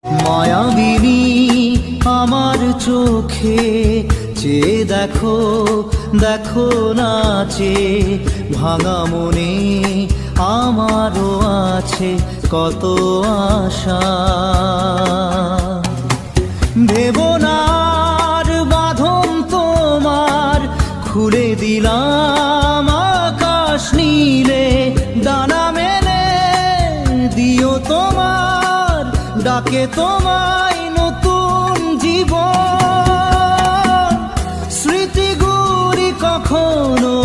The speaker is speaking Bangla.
মায়াবিনী আমার চোখে চেয়ে দেখো, দেখো নাচে ভাঙা মনে আমারও আছে কত আশা। ভেবনার বাঁধন তোমার খুলে দিলাম আকাশ নীলে, ডানা মেলে দিও তোমার ডাকে তোমায় নতুন জীবন। স্মৃতিগুলি কখনো